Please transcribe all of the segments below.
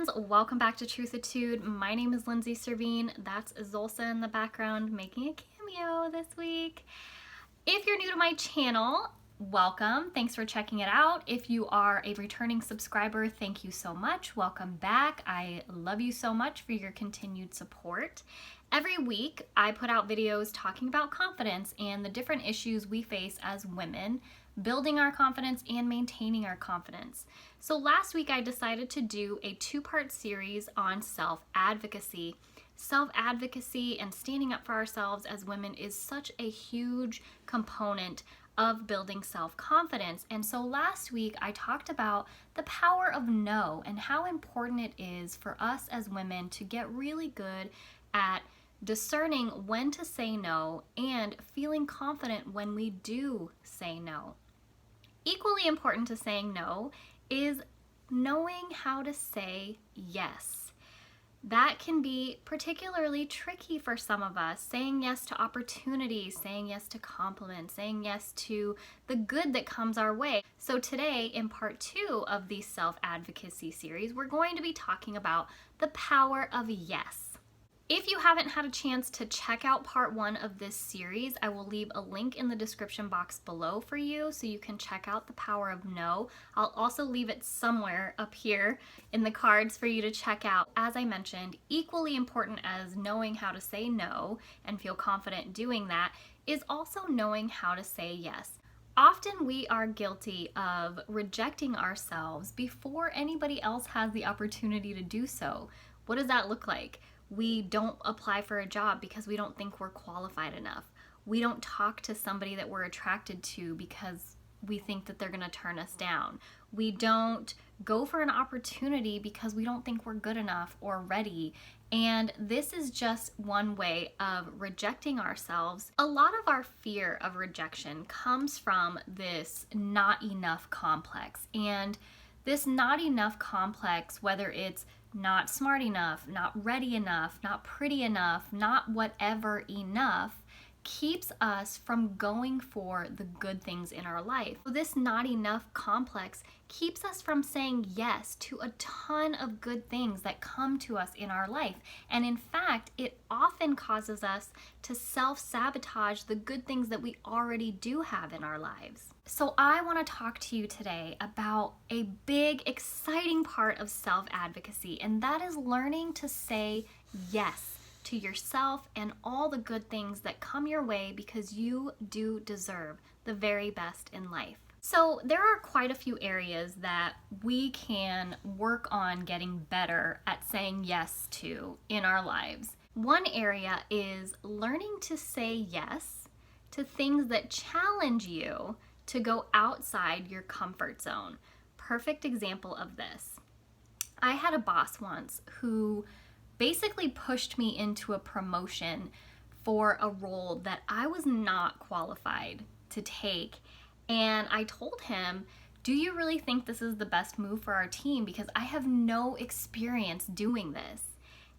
friends, welcome back to Truthatude. My name is Lindsey Servin. That's Zolsa in the background making a cameo this week. If you're new to my channel, welcome. Thanks for checking it out. If you are a returning subscriber, thank you so much. Welcome back. I love you so much for your continued support. Every week, I put out videos talking about confidence and the different issues we face as women, building our confidence and maintaining our confidence. So last week I decided to do a two-part series on self-advocacy. Self-advocacy and standing up for ourselves as women is such a huge component of building self-confidence. And so last week I talked about the power of no and how important it is for us as women to get really good at discerning when to say no and feeling confident when we do say no. Equally important to saying no is knowing how to say yes. That can be particularly tricky for some of us, saying yes to opportunities, saying yes to compliments, saying yes to the good that comes our way. So today, in part 2 of the self-advocacy series, we're going to be talking about the power of yes. If you haven't had a chance to check out part 1 of this series, I will leave a link in the description box below for you so you can check out the power of no. I'll also leave it somewhere up here in the cards for you to check out. As I mentioned, equally important as knowing how to say no and feel confident doing that is also knowing how to say yes. Often we are guilty of rejecting ourselves before anybody else has the opportunity to do so. What does that look like? We don't apply for a job because we don't think we're qualified enough. We don't talk to somebody that we're attracted to because we think that they're going to turn us down. We don't go for an opportunity because we don't think we're good enough or ready. And this is just one way of rejecting ourselves. A lot of our fear of rejection comes from this not enough complex. And this not enough complex, whether it's not smart enough, not ready enough, not pretty enough, not whatever enough, keeps us from going for the good things in our life. So this not enough complex keeps us from saying yes to a ton of good things that come to us in our life. And in fact, it often causes us to self-sabotage the good things that we already do have in our lives. So I want to talk to you today about a big, exciting part of self-advocacy, and that is learning to say yes to yourself and all the good things that come your way because you do deserve the very best in life. So there are quite a few areas that we can work on getting better at saying yes to in our lives. One area is learning to say yes to things that challenge you to go outside your comfort zone. Perfect example of this. I had a boss once who basically pushed me into a promotion for a role that I was not qualified to take. And I told him, do you really think this is the best move for our team? Because I have no experience doing this.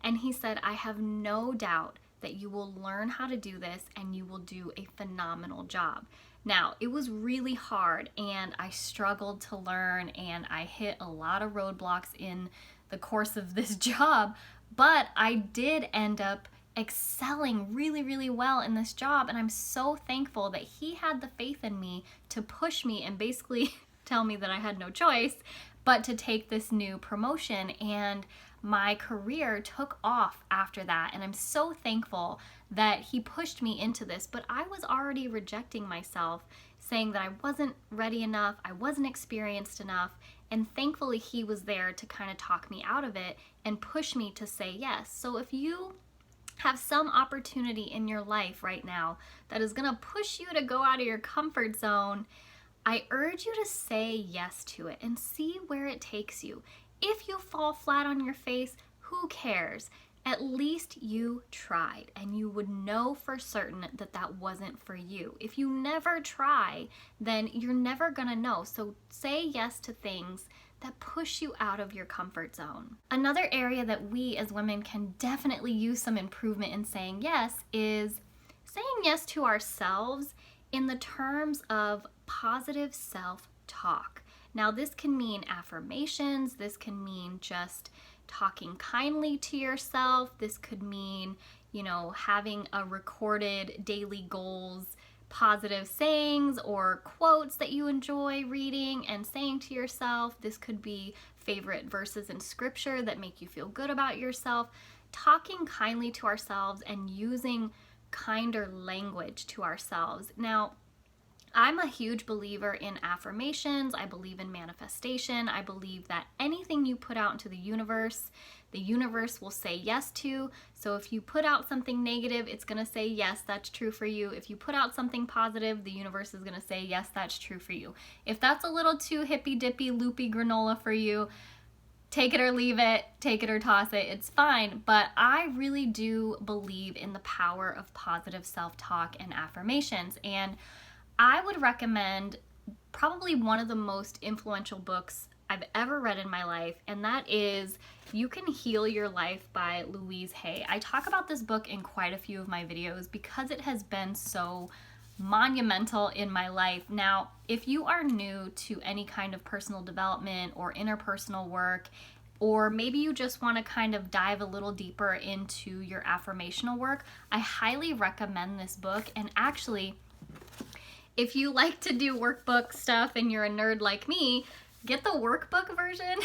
And he said, I have no doubt that you will learn how to do this and you will do a phenomenal job. Now, it was really hard and I struggled to learn and I hit a lot of roadblocks in the course of this job, but I did end up excelling really, really well in this job, and I'm so thankful that he had the faith in me to push me and basically tell me that I had no choice but to take this new promotion, and my career took off after that, and I'm so thankful that he pushed me into this. But I was already rejecting myself, saying that I wasn't ready enough, I wasn't experienced enough, and thankfully he was there to kind of talk me out of it and push me to say yes. So if you have some opportunity in your life right now that is going to push you to go out of your comfort zone, I urge you to say yes to it and see where it takes you. If you fall flat on your face, who cares? At least you tried and you would know for certain that that wasn't for you. If you never try, then you're never gonna know. So say yes to things that push you out of your comfort zone. Another area that we as women can definitely use some improvement in saying yes is saying yes to ourselves in the terms of positive self-talk. Now this can mean affirmations, this can mean just talking kindly to yourself. This could mean, having a recorded daily goals, positive sayings or quotes that you enjoy reading and saying to yourself. This could be favorite verses in scripture that make you feel good about yourself. Talking kindly to ourselves and using kinder language to ourselves. Now, I'm a huge believer in affirmations. I believe in manifestation. I believe that anything you put out into the universe will say yes to. So if you put out something negative, it's going to say, yes, that's true for you. If you put out something positive, the universe is going to say, yes, that's true for you. If that's a little too hippy dippy, loopy granola for you, take it or leave it, take it or toss it, it's fine. But I really do believe in the power of positive self-talk and affirmations. And I would recommend probably one of the most influential books I've ever read in my life, and that is You Can Heal Your Life by Louise. I talk about this book in quite a few of my videos because it has been so monumental in my life. Now, if you are new to any kind of personal development or interpersonal work, or maybe you just want to kind of dive a little deeper into your affirmational work, I highly recommend this book. And actually, if you like to do workbook stuff and you're a nerd like me, get the workbook version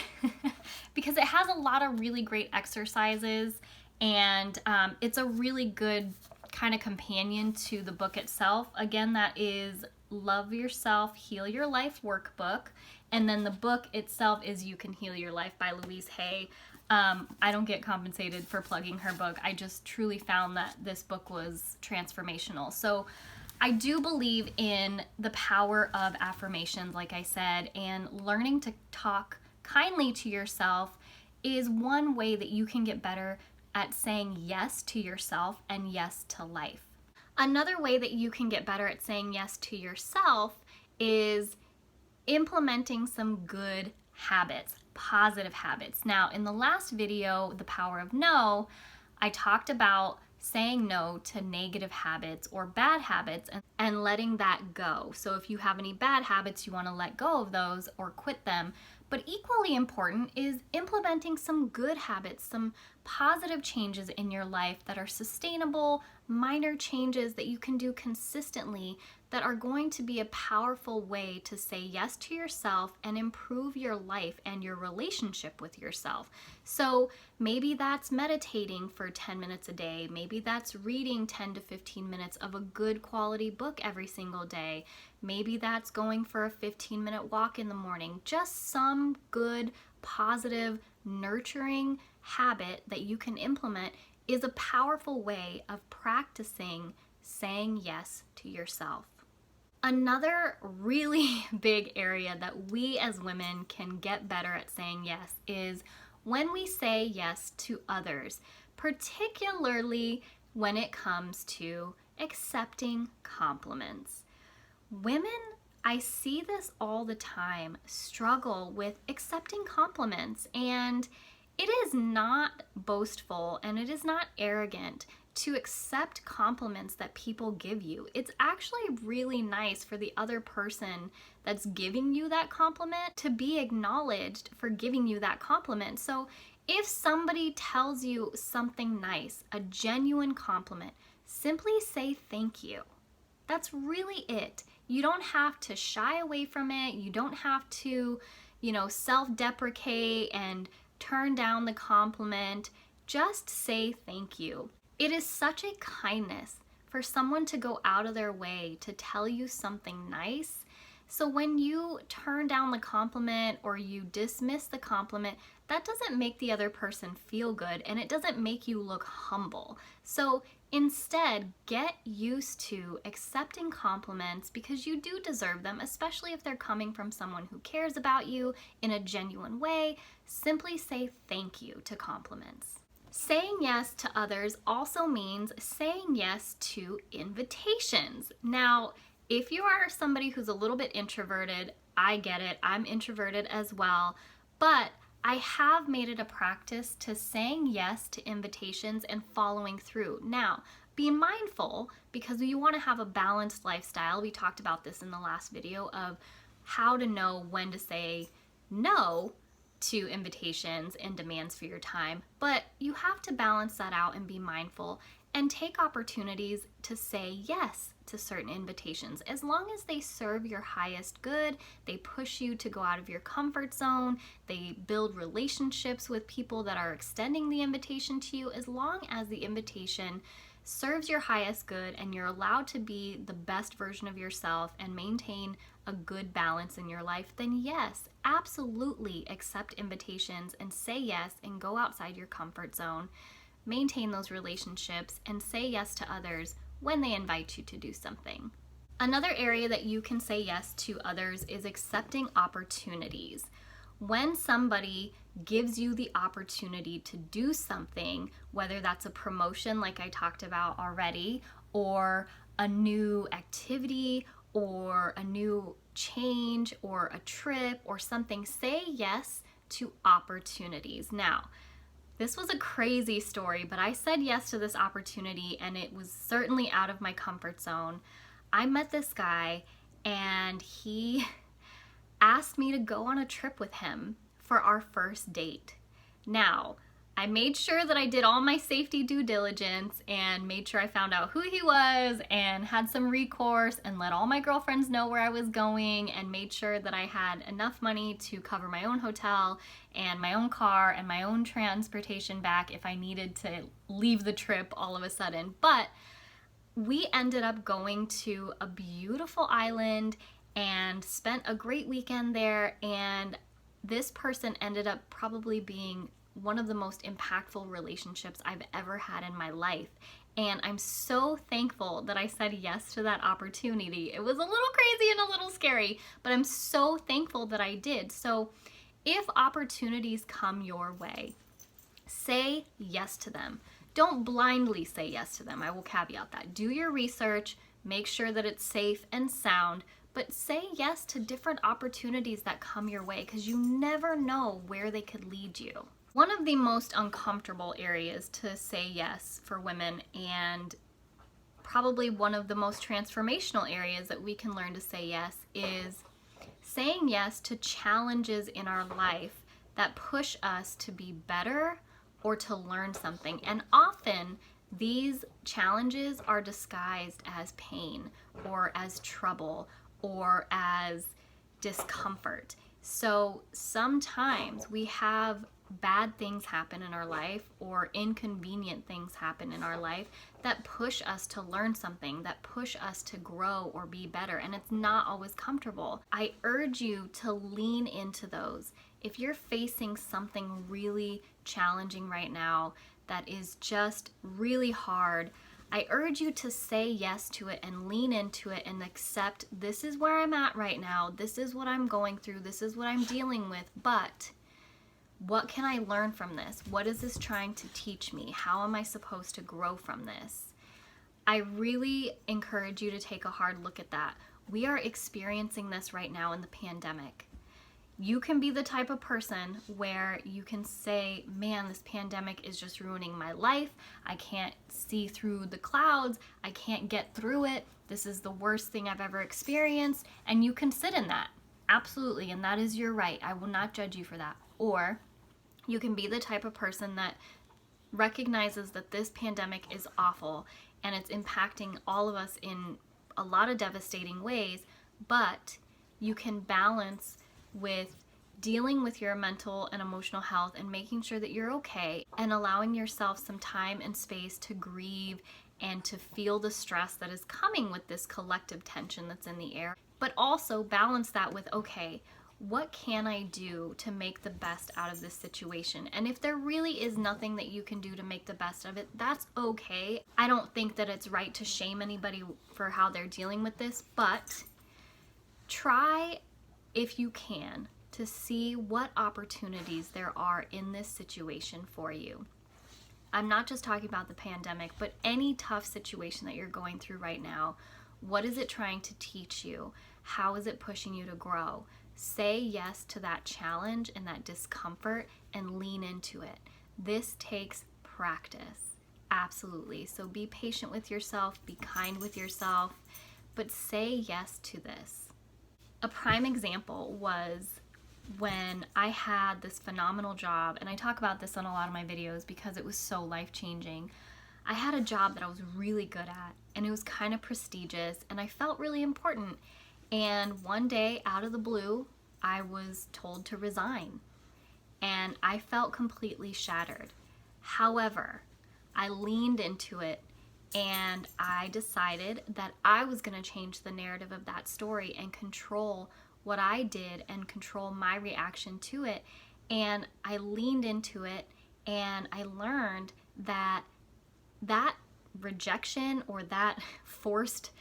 because it has a lot of really great exercises, and it's a really good kind of companion to the book itself. Again, that is Love Yourself, Heal Your Life workbook, and then the book itself is You Can Heal Your Life by Louise Hay. I don't get compensated for plugging her book. I just truly found that this book was transformational. So I do believe in the power of affirmations, like I said, and learning to talk kindly to yourself is one way that you can get better at saying yes to yourself and yes to life. Another way that you can get better at saying yes to yourself is implementing some good habits, positive habits. Now, in the last video, The Power of No, I talked about saying no to negative habits or bad habits and letting that go. So if you have any bad habits, you want to let go of those or quit them. But equally important is implementing some good habits, some positive changes in your life that are sustainable, minor changes that you can do consistently that are going to be a powerful way to say yes to yourself and improve your life and your relationship with yourself. So maybe that's meditating for 10 minutes a day. Maybe that's reading 10 to 15 minutes of a good quality book every single day. Maybe that's going for a 15-minute walk in the morning. Just some good, positive, nurturing habit that you can implement is a powerful way of practicing saying yes to yourself. Another really big area that we as women can get better at saying yes is when we say yes to others, particularly when it comes to accepting compliments. Women, I see this all the time, struggle with accepting compliments, and it is not boastful and it is not arrogant to accept compliments that people give you. It's actually really nice for the other person that's giving you that compliment to be acknowledged for giving you that compliment. So if somebody tells you something nice, a genuine compliment, simply say thank you. That's really it. You don't have to shy away from it. You don't have to, self-deprecate and turn down the compliment. Just say thank you. It is such a kindness for someone to go out of their way to tell you something nice. So when you turn down the compliment or you dismiss the compliment, that doesn't make the other person feel good and it doesn't make you look humble. So instead, get used to accepting compliments because you do deserve them, especially if they're coming from someone who cares about you in a genuine way. Simply say thank you to compliments. Saying yes to others also means saying yes to invitations. Now, if you are somebody who's a little bit introverted, I get it. I'm introverted as well, but I have made it a practice to saying yes to invitations and following through. Now, be mindful because you want to have a balanced lifestyle. We talked about this in the last video of how to know when to say no, to invitations and demands for your time, but you have to balance that out and be mindful and take opportunities to say yes to certain invitations. As long as they serve your highest good, they push you to go out of your comfort zone, they build relationships with people that are extending the invitation to you, as long as the invitation serves your highest good and you're allowed to be the best version of yourself and maintain a good balance in your life, then yes, absolutely accept invitations and say yes and go outside your comfort zone. Maintain those relationships and say yes to others when they invite you to do something. Another area that you can say yes to others is accepting opportunities. When somebody gives you the opportunity to do something, whether that's a promotion like I talked about already, or a new activity, or a new change, or a trip, or something, say yes to opportunities. Now, this was a crazy story, but I said yes to this opportunity and it was certainly out of my comfort zone. I met this guy and he asked me to go on a trip with him for our first date. Now, I made sure that I did all my safety due diligence and made sure I found out who he was and had some recourse and let all my girlfriends know where I was going and made sure that I had enough money to cover my own hotel and my own car and my own transportation back if I needed to leave the trip all of a sudden. But we ended up going to a beautiful island and spent a great weekend there, and this person ended up probably being one of the most impactful relationships I've ever had in my life. And I'm so thankful that I said yes to that opportunity. It was a little crazy and a little scary, but I'm so thankful that I did. So if opportunities come your way, say yes to them. Don't blindly say yes to them. I will caveat that. Do your research, make sure that it's safe and sound, but say yes to different opportunities that come your way because you never know where they could lead you. One of the most uncomfortable areas to say yes for women, and probably one of the most transformational areas that we can learn to say yes, is saying yes to challenges in our life that push us to be better or to learn something. And often these challenges are disguised as pain or as trouble or as discomfort. So sometimes we have bad things happen in our life or inconvenient things happen in our life that push us to learn something, that push us to grow or be better, and it's not always comfortable. I urge you to lean into those. If you're facing something really challenging right now that is just really hard, I urge you to say yes to it and lean into it and accept, this is where I'm at right now, this is what I'm going through, this is what I'm dealing with, but what can I learn from this? What is this trying to teach me? How am I supposed to grow from this? I really encourage you to take a hard look at that. We are experiencing this right now in the pandemic. You can be the type of person where you can say, man, this pandemic is just ruining my life. I can't see through the clouds. I can't get through it. This is the worst thing I've ever experienced. And you can sit in that. Absolutely. And that is your right. I will not judge you for that. Or you can be the type of person that recognizes that this pandemic is awful and it's impacting all of us in a lot of devastating ways, but you can balance with dealing with your mental and emotional health and making sure that you're okay and allowing yourself some time and space to grieve and to feel the stress that is coming with this collective tension that's in the air. But also balance that with, okay, what can I do to make the best out of this situation? And if there really is nothing that you can do to make the best of it, that's okay. I don't think that it's right to shame anybody for how they're dealing with this, but try, if you can, to see what opportunities there are in this situation for you. I'm not just talking about the pandemic, but any tough situation that you're going through right now. What is it trying to teach you? How is it pushing you to grow? Say yes to that challenge and that discomfort and lean into it. This takes practice, absolutely. So be patient with yourself, be kind with yourself, but say yes to this. A prime example was when I had this phenomenal job, and I talk about this on a lot of my videos because it was so life-changing. I had a job that I was really good at, and it was kind of prestigious, and I felt really important. And one day, out of the blue, I was told to resign, and I felt completely shattered. However, I leaned into it, and I decided that I was going to change the narrative of that story and control what I did and control my reaction to it. And I leaned into it, and I learned that that rejection or that forced,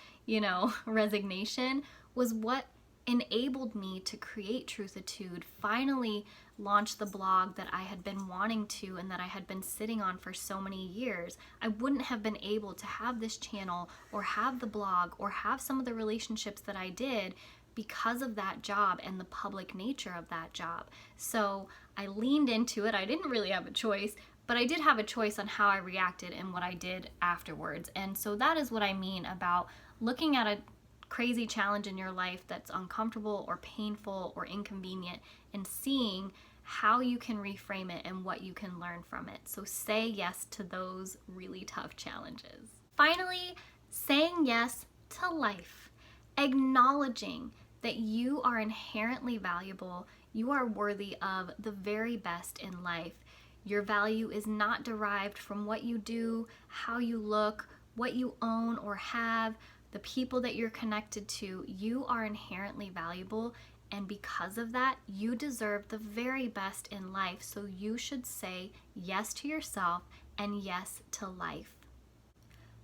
resignation was what enabled me to create Truthatude, finally launch the blog that I had been wanting to and that I had been sitting on for so many years. I wouldn't have been able to have this channel or have the blog or have some of the relationships that I did because of that job and the public nature of that job. So I leaned into it. I didn't really have a choice, but I did have a choice on how I reacted and what I did afterwards. And so that is what I mean about looking at a crazy challenge in your life that's uncomfortable or painful or inconvenient and seeing how you can reframe it and what you can learn from it. So say yes to those really tough challenges. Finally, saying yes to life, acknowledging that you are inherently valuable, you are worthy of the very best in life. Your value is not derived from what you do, how you look, what you own or have, the people that you're connected to. You are inherently valuable, and because of that, you deserve the very best in life. So you should say yes to yourself and yes to life.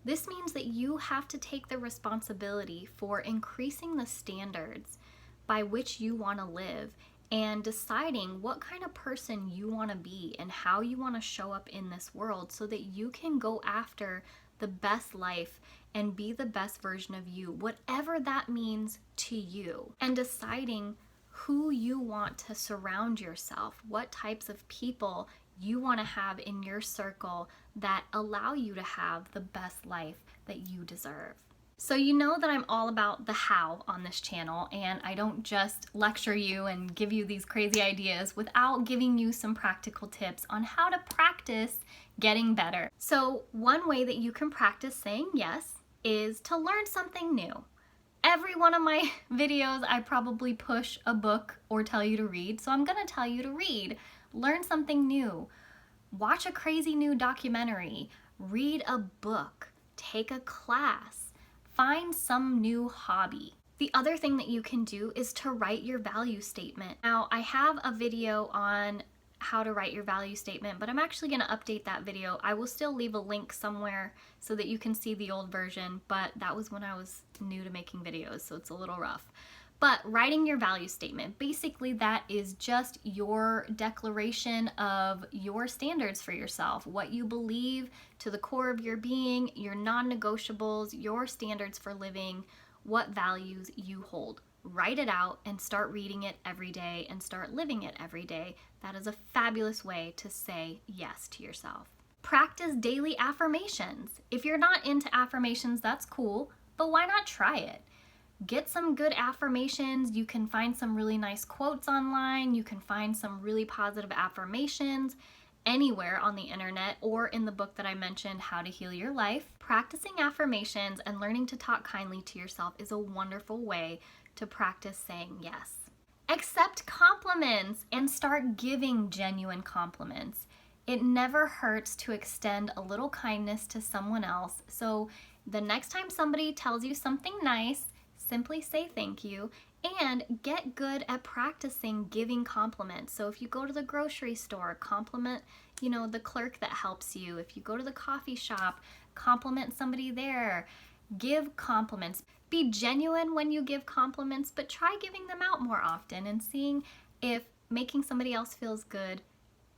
This means that you have to take the responsibility for increasing the standards by which you want to live and deciding what kind of person you want to be and how you want to show up in this world so that you can go after the best life and be the best version of you, whatever that means to you. And deciding who you want to surround yourself, what types of people you want to have in your circle that allow you to have the best life that you deserve. So you know that I'm all about the how on this channel, and I don't just lecture you and give you these crazy ideas without giving you some practical tips on how to practice getting better. So one way that you can practice saying yes is to learn something new. Every one of my videos, I probably push a book or tell you to read, so I'm gonna tell you to read. Learn something new. Watch a crazy new documentary. Read a book. Take a class. Find some new hobby. The other thing that you can do is to write your value statement. Now, I have a video on how to write your value statement, but I'm actually going to update that video. I will still leave a link somewhere so that you can see the old version, but that was when I was new to making videos, so it's a little rough. But writing your value statement, basically that is just your declaration of your standards for yourself, what you believe to the core of your being, your non-negotiables, your standards for living, what values you hold. Write it out and start reading it every day and start living it every day. That is a fabulous way to say yes to yourself. Practice daily affirmations. If you're not into affirmations, that's cool, but why not try it? Get some good affirmations. You can find some really nice quotes online. You can find some really positive affirmations anywhere on the internet or in the book that I mentioned, How to Heal Your Life. Practicing affirmations and learning to talk kindly to yourself is a wonderful way to practice saying yes. Accept compliments and start giving genuine compliments. It never hurts to extend a little kindness to someone else. So the next time somebody tells you something nice, simply say thank you and get good at practicing giving compliments. So if you go to the grocery store, compliment, the clerk that helps you. If you go to the coffee shop, compliment somebody there. Give compliments. Be genuine when you give compliments, but try giving them out more often and seeing if making somebody else feels good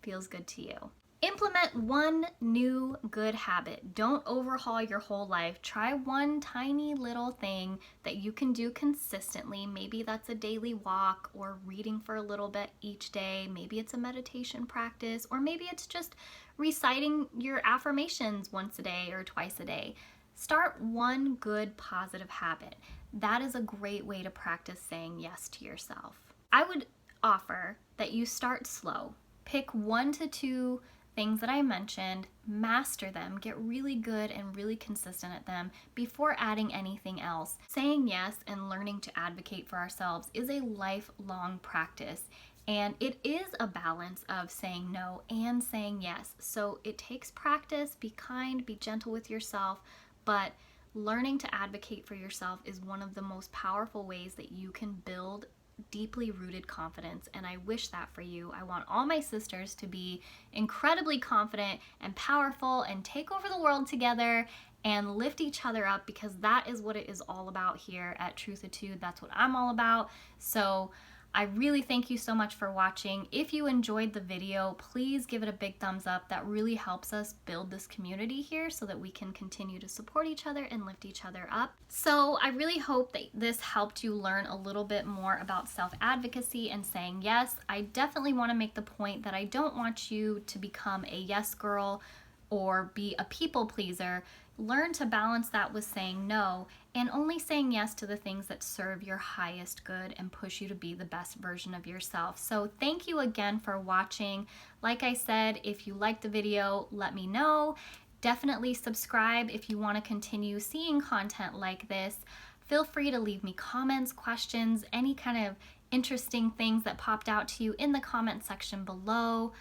to you. Implement one new good habit. Don't overhaul your whole life. Try one tiny little thing that you can do consistently. Maybe that's a daily walk or reading for a little bit each day. Maybe it's a meditation practice, or maybe it's just reciting your affirmations once a day or twice a day. Start one good positive habit. That is a great way to practice saying yes to yourself. I would offer that you start slow. Pick 1 to 2 things that I mentioned, master them, get really good and really consistent at them before adding anything else. Saying yes and learning to advocate for ourselves is a lifelong practice, and it is a balance of saying no and saying yes. So it takes practice. Be kind, be gentle with yourself, but learning to advocate for yourself is one of the most powerful ways that you can build deeply rooted confidence, and I wish that for you. I want all my sisters to be incredibly confident and powerful and take over the world together and lift each other up, because that is what it is all about here at Truthatude. That's what I'm all about. So I really thank you so much for watching. If you enjoyed the video, please give it a big thumbs up. That really helps us build this community here so that we can continue to support each other and lift each other up. So I really hope that this helped you learn a little bit more about self-advocacy and saying yes. I definitely want to make the point that I don't want you to become a yes girl or be a people pleaser. Learn to balance that with saying no and only saying yes to the things that serve your highest good and push you to be the best version of yourself. So thank you again for watching. Like I said, if you liked the video, let me know. Definitely subscribe if you want to continue seeing content like this. Feel free to leave me comments, questions, any kind of interesting things that popped out to you in the comment section below.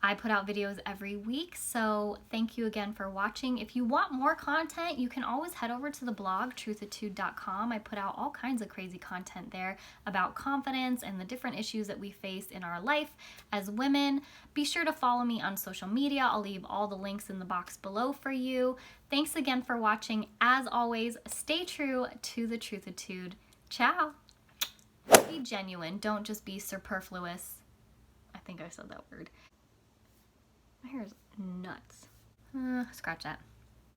I put out videos every week, so thank you again for watching. If you want more content, you can always head over to the blog, truthatude.com. I put out all kinds of crazy content there about confidence and the different issues that we face in our life as women. Be sure to follow me on social media. I'll leave all the links in the box below for you. Thanks again for watching. As always, stay true to the Truthatude. Ciao. Be genuine. Don't just be superfluous. I think I said that word. My hair is nuts. Scratch that.